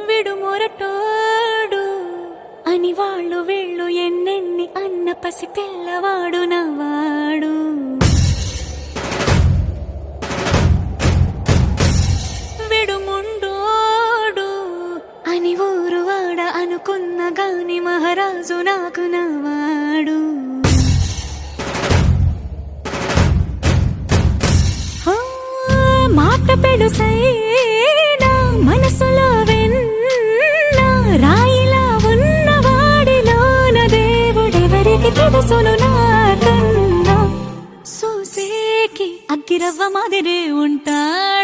విడు మొరటోడు అని వాళ్ళు వీళ్ళు ఎన్నెన్ని అన్న పసి పిల్లవాడు నవాడు. విడు ముండోడు అని ఊరు వాడ అనుకున్న గాని మహారాజు నాకు నవాడు. మాట పెడుసైనా మనసులో వెన్న రాయిలా ఉన్నవాడిలోన దేవుడెవరికి తెలుసును నాకన్నా. సూసేకి అగ్గిరవ్వ మాదిరే ఉంటాడు.